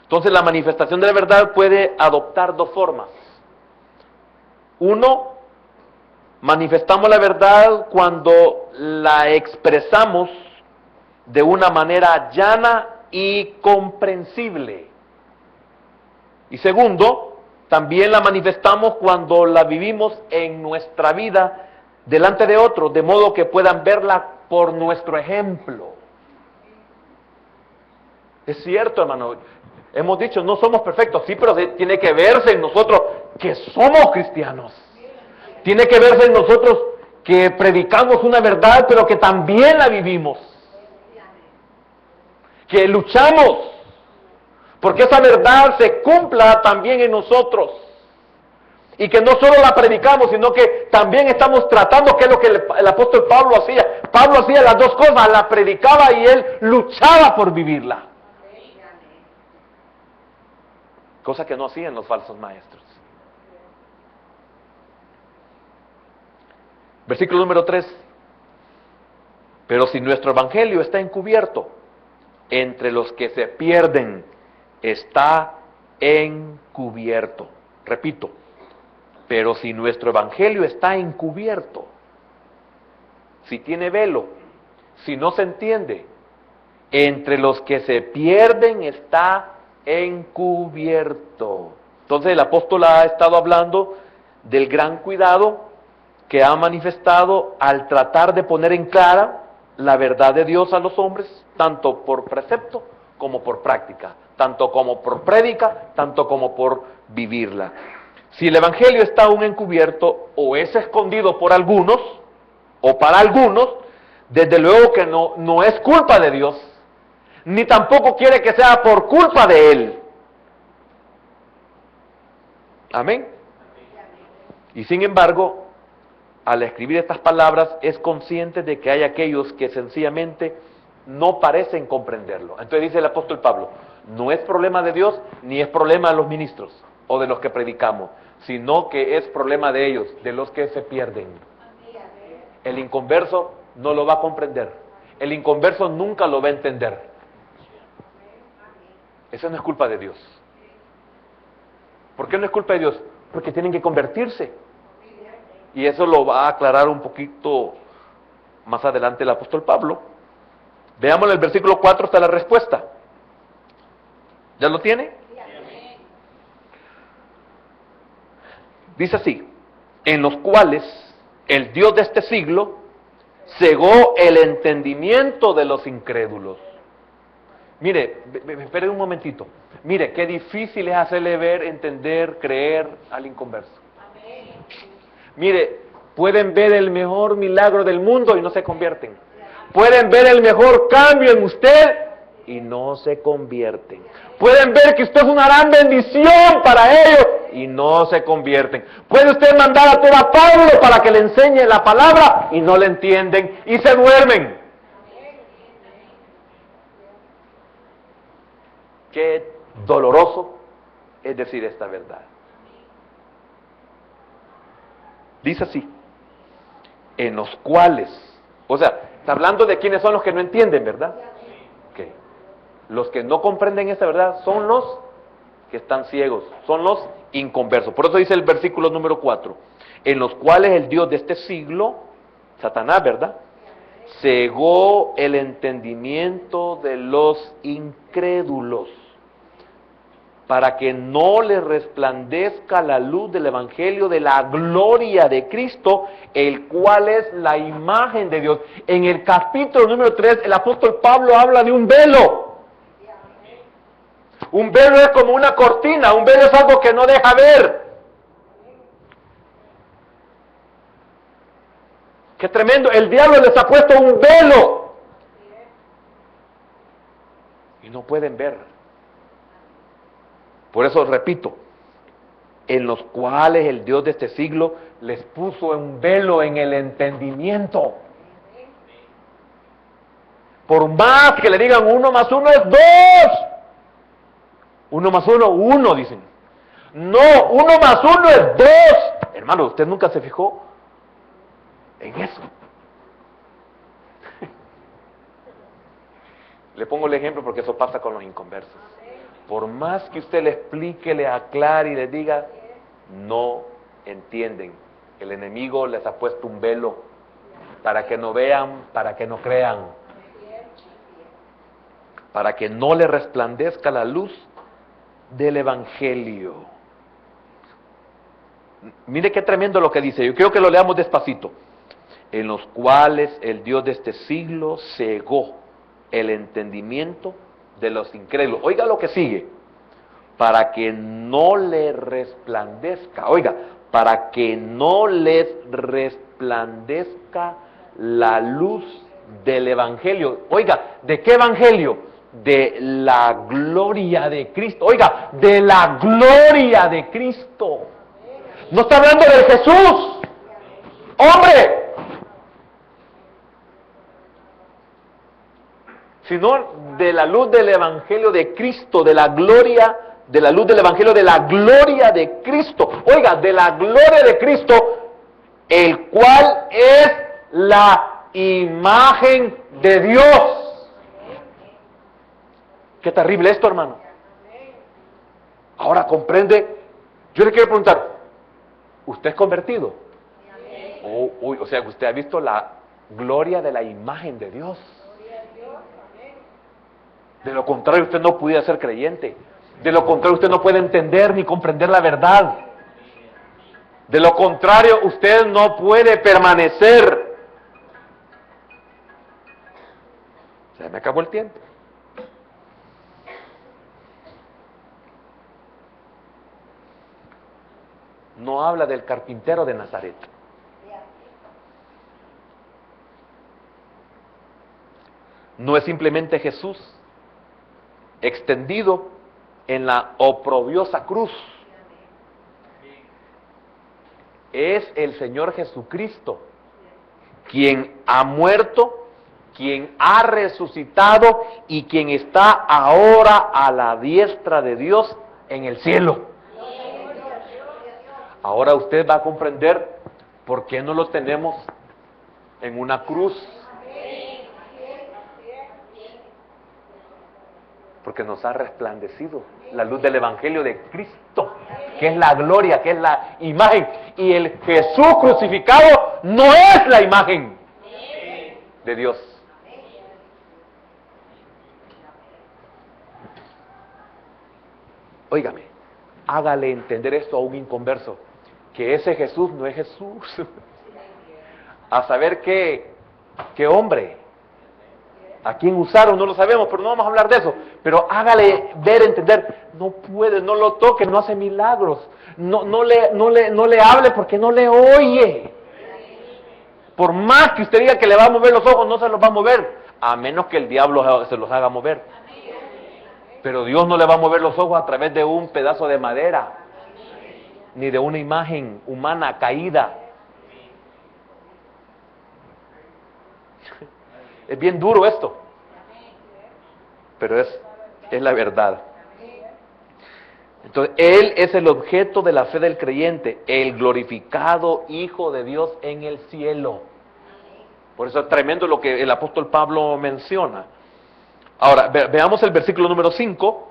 Entonces la manifestación de la verdad puede adoptar dos formas. Uno, manifestamos la verdad cuando la expresamos de una manera llana y comprensible. Y segundo, también la manifestamos cuando la vivimos en nuestra vida delante de otros, de modo que puedan verla por nuestro ejemplo. Es cierto, hermano, hemos dicho, no somos perfectos, sí, pero tiene que verse en nosotros que somos cristianos. Tiene que verse en nosotros que predicamos una verdad, pero que también la vivimos. Que luchamos porque esa verdad se cumpla también en nosotros. Y que no solo la predicamos, sino que también estamos tratando, que es lo que el apóstol Pablo hacía. Pablo hacía las dos cosas, la predicaba y él luchaba por vivirla. Cosa que no hacían los falsos maestros. Versículo número 3. Pero si nuestro evangelio está encubierto, entre los que se pierden, está encubierto. Repito, pero si nuestro evangelio está encubierto, si tiene velo, si no se entiende, entre los que se pierden está encubierto. Entonces el apóstol ha estado hablando del gran cuidado que ha manifestado al tratar de poner en clara la verdad de Dios a los hombres, tanto por precepto como por práctica, tanto como por prédica, tanto como por vivirla. Si el evangelio está aún encubierto o es escondido por algunos o para algunos, desde luego que no es culpa de Dios, ni tampoco quiere que sea por culpa de Él. Amén. Y sin embargo, al escribir estas palabras, es consciente de que hay aquellos que sencillamente no parecen comprenderlo. Entonces dice el apóstol Pablo, no es problema de Dios, ni es problema de los ministros o de los que predicamos, sino que es problema de ellos, de los que se pierden. El inconverso no lo va a comprender. el inconverso nunca lo va a entender. Eso no es culpa de Dios. ¿Por qué no es culpa de Dios? Porque tienen que convertirse. Y eso lo va a aclarar un poquito más adelante el apóstol Pablo. Veamos en el versículo 4 está la respuesta. ¿Ya lo tiene? Dice así: en los cuales el Dios de este siglo cegó el entendimiento de los incrédulos. Mire, espere un momentito. Mire, qué difícil es hacerle ver, entender, creer al inconverso. Mire, pueden ver el mejor milagro del mundo y no se convierten. Pueden ver el mejor cambio en usted y no se convierten. Pueden ver que usted es una gran bendición para ellos y no se convierten. Puede usted mandar a todo a Pablo para que le enseñe la palabra y no le entienden y se duermen. Qué doloroso es decir esta verdad. Dice así: en los cuales, o sea, está hablando de quiénes son los que no entienden, ¿verdad? Okay. Los que no comprenden esta verdad son los que están ciegos, son los inconversos. Por eso dice el versículo número 4, en los cuales el Dios de este siglo, Satanás, ¿verdad?, cegó el entendimiento de los incrédulos, para que no les resplandezca la luz del evangelio de la gloria de Cristo, el cual es la imagen de Dios. En el capítulo número 3, el apóstol Pablo habla de un velo. Un velo es como una cortina, un velo es algo que no deja ver. ¡Qué tremendo! El diablo les ha puesto un velo y no pueden ver. Por eso repito, en los cuales el Dios de este siglo les puso un velo en el entendimiento. Por más que le digan 1 más 1 es 2. 1 más 1, 1 dicen. No, 1 más 1 es 2. Hermano, ¿usted nunca se fijó en eso? Le pongo el ejemplo porque eso pasa con los inconversos. Por más que usted le explique, le aclare y le diga, no entienden. El enemigo les ha puesto un velo para que no vean, para que no crean, para que no le resplandezca la luz del evangelio. Mire qué tremendo lo que dice. Yo quiero que lo leamos despacito. En los cuales el Dios de este siglo cegó el entendimiento de los incrédulos. Oiga lo que sigue: para que no le resplandezca, oiga, para que no les resplandezca la luz del evangelio. Oiga, ¿de qué evangelio? De la gloria de Cristo. Oiga, de la gloria de Cristo. No está hablando de Jesús, hombre, sino de la luz del evangelio de Cristo, de la gloria, de la luz del evangelio de la gloria de Cristo. Oiga, de la gloria de Cristo, el cual es la imagen de Dios. Qué terrible esto, hermano. Ahora comprende. Yo le quiero preguntar, ¿usted es convertido? O sea, ¿usted ha visto la gloria de la imagen de Dios? De lo contrario, usted no pudiera ser creyente. De lo contrario, usted no puede entender ni comprender la verdad. De lo contrario, usted no puede permanecer. Se me acabó el tiempo. No habla del carpintero de Nazaret. No es simplemente Jesús extendido en la oprobiosa cruz. Es el Señor Jesucristo quien ha muerto, quien ha resucitado y quien está ahora a la diestra de Dios en el cielo. Ahora usted va a comprender por qué no lo tenemos en una cruz. Porque nos ha resplandecido la luz del Evangelio de Cristo, que es la gloria, que es la imagen. Y el Jesús crucificado no es la imagen de Dios. Óigame, hágale entender esto a un inconverso, que ese Jesús no es Jesús. A saber qué hombre, a quién usaron, no lo sabemos, pero no vamos a hablar de eso. Pero hágale ver, entender, no puede, no lo toque, no hace milagros, no le hable porque no le oye. Por más que usted diga que le va a mover los ojos, no se los va a mover, a menos que el diablo se los haga mover. Pero Dios no le va a mover los ojos a través de un pedazo de madera, ni de una imagen humana caída. Es bien duro esto, pero es la verdad. Entonces, Él es el objeto de la fe del creyente, el glorificado Hijo de Dios en el cielo. Por eso es tremendo lo que el apóstol Pablo menciona. Ahora, veamos el versículo número 5.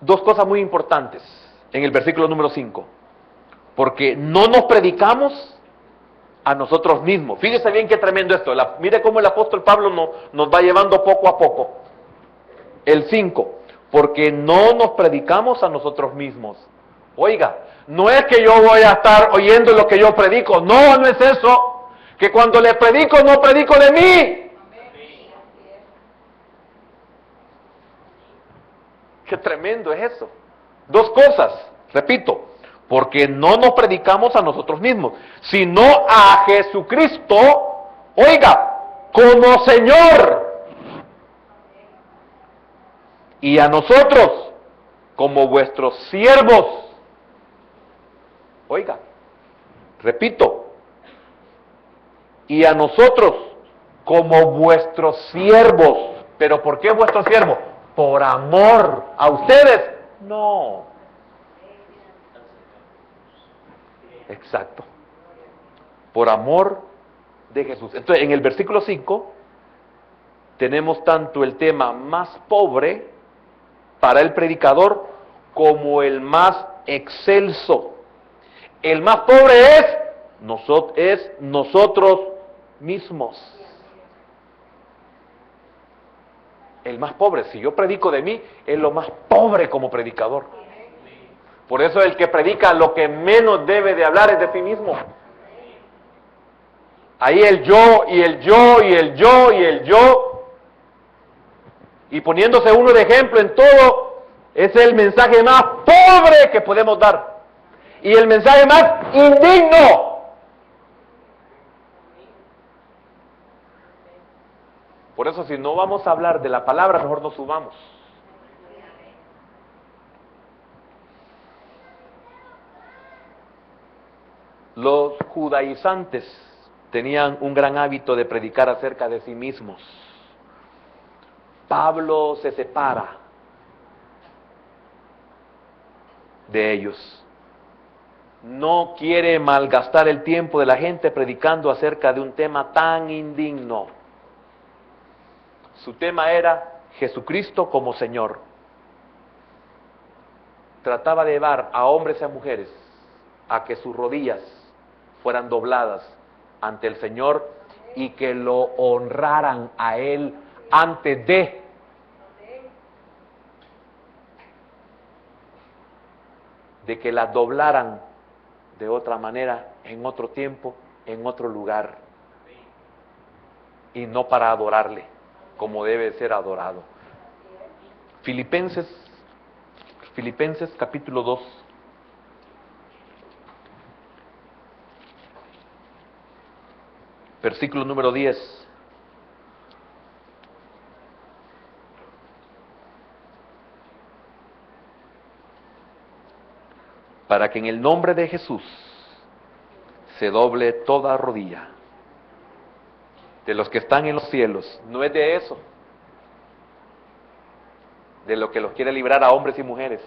Dos cosas muy importantes en el versículo número 5. Porque no nos predicamos a nosotros mismos. Fíjese bien qué tremendo esto. Mire cómo el apóstol Pablo nos va llevando poco a poco. El 5. Porque no nos predicamos a nosotros mismos. Oiga, no es que yo voy a estar oyendo lo que yo predico. No, no es eso. Que cuando le predico, no predico de mí. Qué tremendo es eso. Dos cosas, repito. Porque no nos predicamos a nosotros mismos, sino a Jesucristo, oiga, como Señor. Y a nosotros como vuestros siervos. Oiga, repito. Y a nosotros como vuestros siervos. ¿Pero por qué vuestros siervos? ¿Por amor a ustedes? No. Exacto. Por amor de Jesús. Entonces, en el versículo 5 tenemos tanto el tema más pobre para el predicador como el más excelso. El más pobre es nosotros mismos. El más pobre, si yo predico de mí, es lo más pobre como predicador. Por eso el que predica lo que menos debe de hablar es de sí mismo. Ahí el yo, y el yo, y el yo, y el yo. Y poniéndose uno de ejemplo en todo, es el mensaje más pobre que podemos dar. Y el mensaje más indigno. Por eso si no vamos a hablar de la palabra, mejor nos subamos. Los judaizantes tenían un gran hábito de predicar acerca de sí mismos. Pablo se separa de ellos. No quiere malgastar el tiempo de la gente predicando acerca de un tema tan indigno. Su tema era Jesucristo como Señor. Trataba de llevar a hombres y a mujeres a que sus rodillas fueran dobladas ante el Señor y que lo honraran a Él antes de que las doblaran de otra manera, en otro tiempo, en otro lugar, y no para adorarle como debe ser adorado. Filipenses capítulo 2. Versículo número 10. Para que en el nombre de Jesús se doble toda rodilla de los que están en los cielos. No es de eso, de lo que los quiere librar a hombres y mujeres.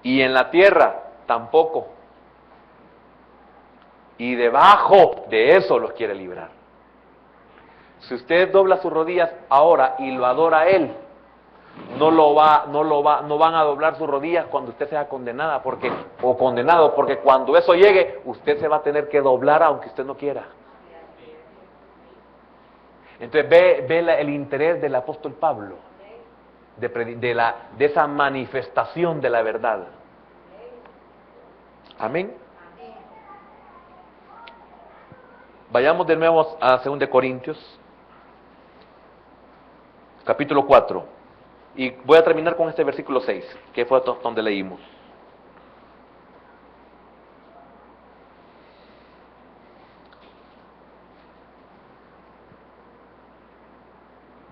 Y en la tierra tampoco. Y debajo de eso los quiere librar. Si usted dobla sus rodillas ahora y lo adora a Él, no van a doblar sus rodillas cuando usted sea condenado, porque cuando eso llegue, usted se va a tener que doblar aunque usted no quiera. Entonces ve el interés del apóstol Pablo, de esa manifestación de la verdad. Amén. Vayamos de nuevo a 2 Corintios, capítulo 4. Y voy a terminar con este versículo 6, que fue donde leímos.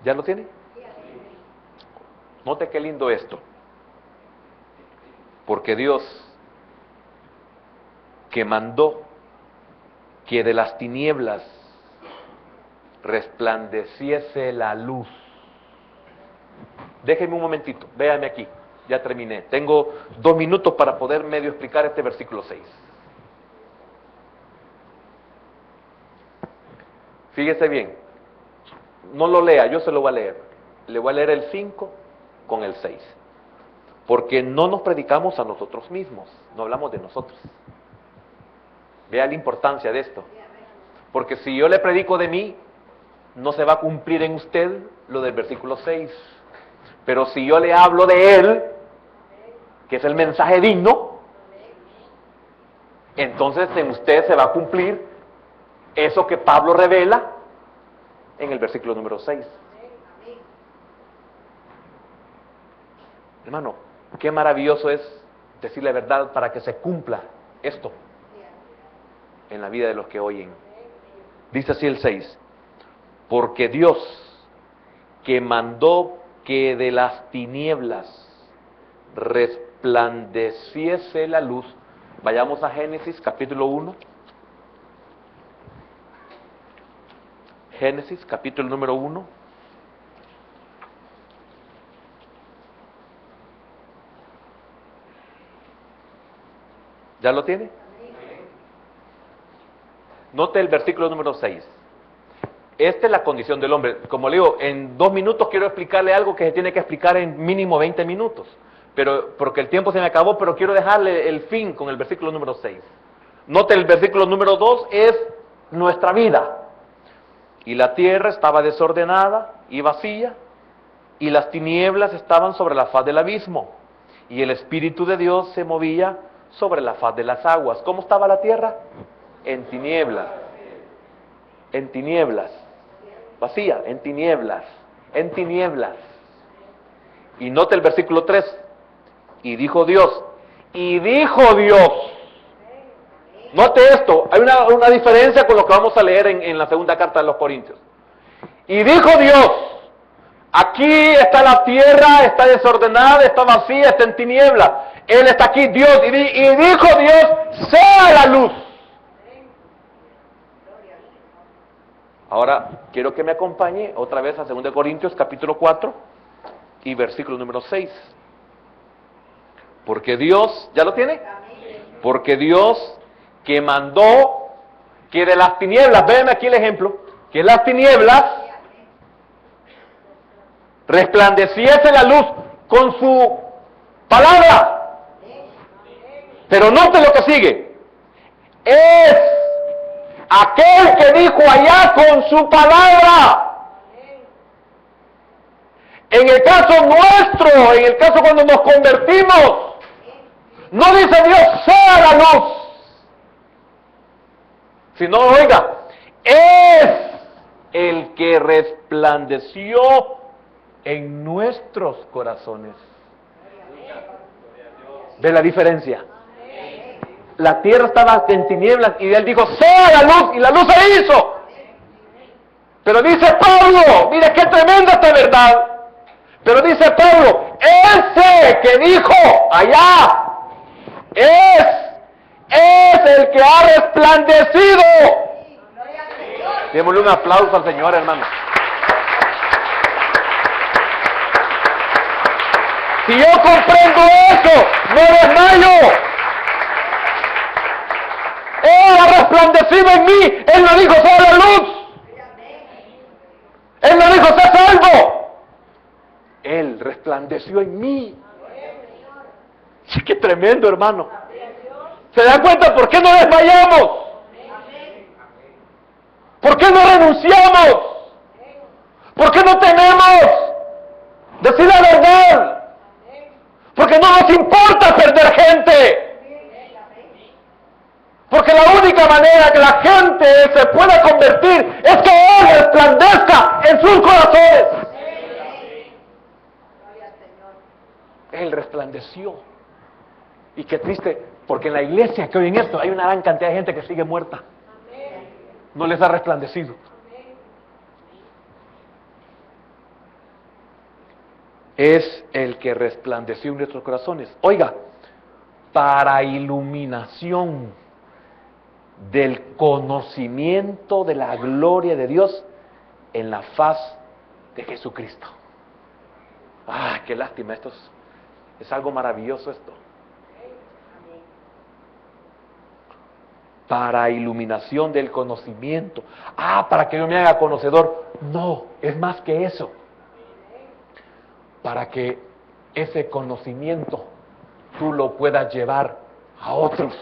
¿Ya lo tiene? Note qué lindo esto. Porque Dios, que mandó que de las tinieblas resplandeciese la luz. Déjenme un momentito, véanme aquí, ya terminé. Tengo 2 minutos para poder medio explicar este versículo 6. Fíjese bien, no lo lea, yo se lo voy a leer. Le voy a leer el 5 con el 6. Porque no nos predicamos a nosotros mismos, no hablamos de nosotros. Vea la importancia de esto. Porque si yo le predico de mí, no se va a cumplir en usted lo del versículo 6. Pero si yo le hablo de Él, que es el mensaje digno, entonces en usted se va a cumplir eso que Pablo revela en el versículo número 6. Hermano, qué maravilloso es decir la verdad para que se cumpla esto en la vida de los que oyen. Dice así el 6. Porque Dios, que mandó que de las tinieblas resplandeciese la luz. Vayamos a Génesis capítulo 1. Génesis capítulo número 1. ¿Ya lo tiene? Note el versículo número 6. Esta es la condición del hombre. Como le digo, en 2 minutos quiero explicarle algo que se tiene que explicar en mínimo 20 minutos. Porque el tiempo se me acabó, pero quiero dejarle el fin con el versículo número 6. Note el versículo número 2 es nuestra vida. Y la tierra estaba desordenada y vacía, y las tinieblas estaban sobre la faz del abismo, y el Espíritu de Dios se movía sobre la faz de las aguas. ¿Cómo estaba la tierra? En tinieblas. En tinieblas. Vacía, en tinieblas. En tinieblas. Y note el versículo 3. Y dijo Dios. Y dijo Dios. Note esto. Hay una diferencia con lo que vamos a leer en la segunda carta de los Corintios. Y dijo Dios. Aquí está la tierra, está desordenada, está vacía, está en tinieblas. Él está aquí, Dios. Y dijo Dios, sea la luz. Ahora, quiero que me acompañe otra vez a 2 Corintios capítulo 4 y versículo número 6. Porque Dios, ¿ya lo tiene? Porque Dios que mandó que de las tinieblas, véanme aquí el ejemplo, que las tinieblas resplandeciese la luz con su palabra. Pero note lo que sigue. Es aquel que dijo allá con su palabra. En el caso nuestro, en el caso cuando nos convertimos, no dice Dios sea la luz, sino, oiga, es el que resplandeció en nuestros corazones. ¿Ve la diferencia? La tierra estaba en tinieblas y Él dijo, sea la luz, y la luz se hizo. Pero dice Pablo, mire qué tremenda esta verdad. Pero dice Pablo, ese que dijo allá, es el que ha resplandecido. Démosle un aplauso al Señor, hermano. Si yo comprendo eso, no desmayo. Él ha resplandecido en mí. Él no dijo, soy la luz. Él no dijo, sé salvo. Él resplandeció en mí. Sí, qué tremendo, hermano. ¿Se dan cuenta por qué no desmayamos? ¿Por qué no renunciamos? ¿Por qué no tememos decir la verdad? Porque no nos importa perder gente. Porque la única manera que la gente se pueda convertir es que Él resplandezca en sus corazones. Él resplandeció. Y qué triste, porque en la iglesia que oyen esto hay una gran cantidad de gente que sigue muerta. No les ha resplandecido. Es el que resplandeció en nuestros corazones. Oiga, para iluminación del conocimiento de la gloria de Dios en la faz de Jesucristo. Ah, qué lástima, esto es algo maravilloso esto. Para iluminación del conocimiento. Ah, para que yo me haga conocedor. No, es más que eso. Para que ese conocimiento tú lo puedas llevar a otros.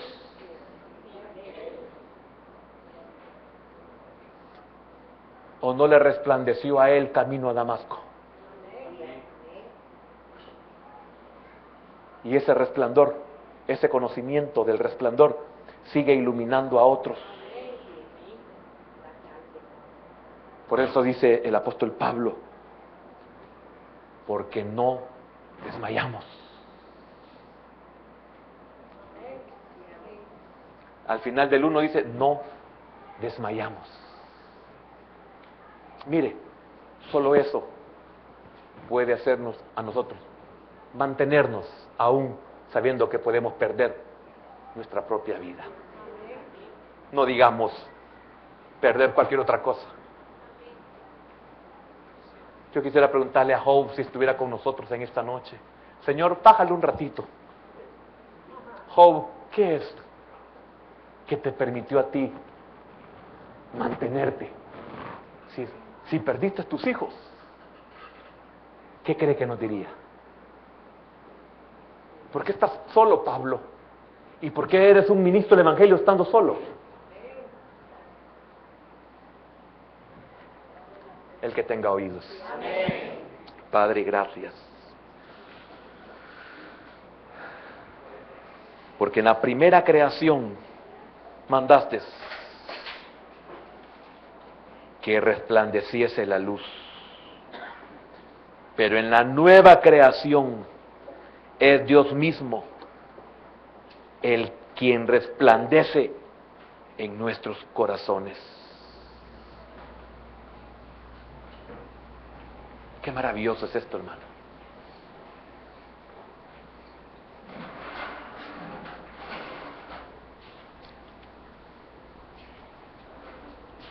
¿O no le resplandeció a él camino a Damasco? Y ese resplandor, ese conocimiento del resplandor, sigue iluminando a otros. Por eso dice el apóstol Pablo, porque no desmayamos. Al final del 1 dice, no desmayamos. Mire, solo eso puede hacernos a nosotros mantenernos aún sabiendo que podemos perder nuestra propia vida. No digamos perder cualquier otra cosa. Yo quisiera preguntarle a Job si estuviera con nosotros en esta noche. Señor, bájale un ratito. Job, ¿qué es que te permitió a ti mantenerte? Si perdiste a tus hijos, ¿qué cree que nos diría? ¿Por qué estás solo, Pablo? ¿Y por qué eres un ministro del Evangelio estando solo? El que tenga oídos. Amén. Padre, gracias. Porque en la primera creación mandaste que resplandeciese la luz. Pero en la nueva creación es Dios mismo el quien resplandece en nuestros corazones. Qué maravilloso es esto, hermano.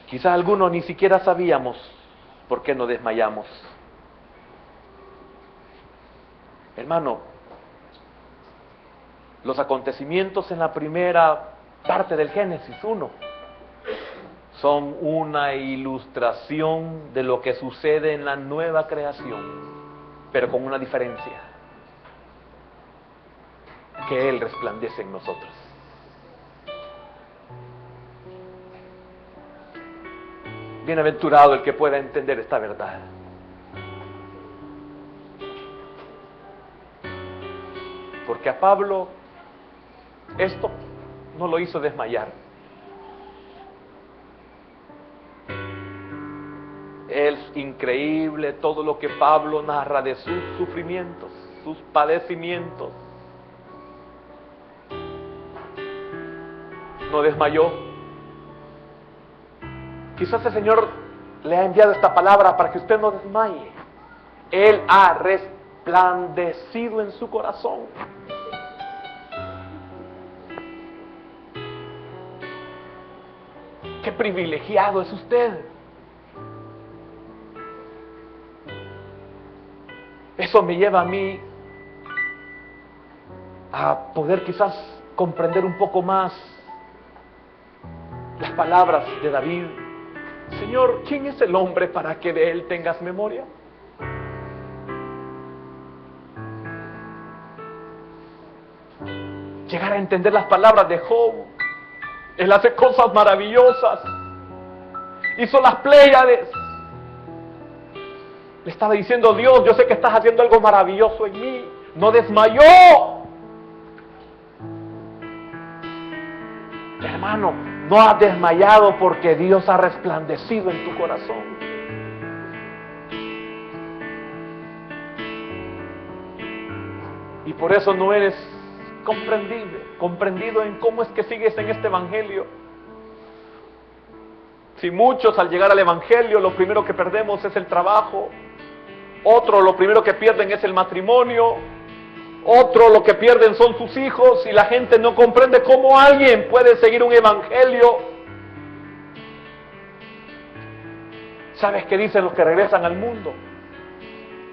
Quizás algunos ni siquiera sabíamos por qué no desmayamos. Hermano, los acontecimientos en la primera parte del Génesis 1 son una ilustración de lo que sucede en la nueva creación, pero con una diferencia, que Él resplandece en nosotros. Bienaventurado el que pueda entender esta verdad. Porque a Pablo esto no lo hizo desmayar. Es increíble todo lo que Pablo narra de sus sufrimientos, sus padecimientos. No desmayó. Quizás el Señor le ha enviado esta palabra para que usted no desmaye. Él ha resplandecido en su corazón. Qué privilegiado es usted. Eso me lleva a mí a poder quizás comprender un poco más las palabras de David: Señor, ¿quién es el hombre para que de él tengas memoria? Llegar a entender las palabras de Job. Él hace cosas maravillosas. Hizo las Pléyades. Le estaba diciendo: Dios, yo sé que estás haciendo algo maravilloso en mí. No desmayó. Hermano, no has desmayado porque Dios ha resplandecido en tu corazón. Y por eso no eres comprendido en cómo es que sigues en este evangelio. Si muchos al llegar al evangelio lo primero que perdemos es el trabajo, otros lo primero que pierden es el matrimonio, otros lo que pierden son sus hijos, y la gente no comprende cómo alguien puede seguir un evangelio. ¿Sabes qué dicen los que regresan al mundo?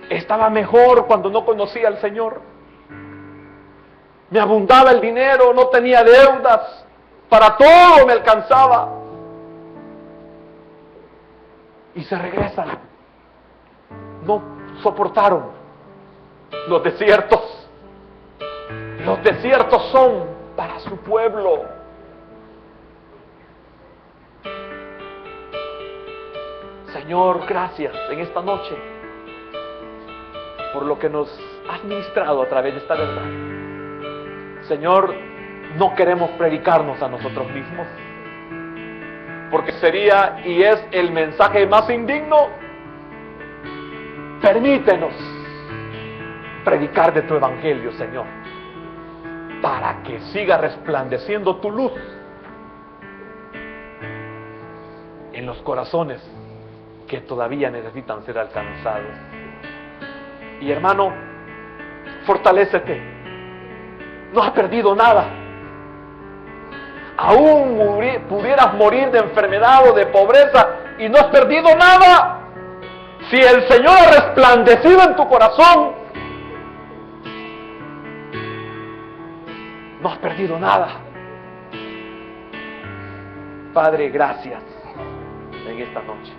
Estaba mejor cuando no conocía al Señor. Me abundaba el dinero, no tenía deudas, para todo me alcanzaba. Y se regresan. No soportaron los desiertos. Los desiertos son para su pueblo. Señor, gracias en esta noche por lo que nos has ministrado a través de esta verdad. Señor, no queremos predicarnos a nosotros mismos, porque sería y es el mensaje más indigno. Permítenos predicar de tu evangelio, Señor, para que siga resplandeciendo tu luz en los corazones que todavía necesitan ser alcanzados. Y hermano, fortalécete. No has perdido nada. Aún pudieras morir de enfermedad o de pobreza y no has perdido nada. Si el Señor ha resplandecido en tu corazón, no has perdido nada. Padre, gracias en esta noche.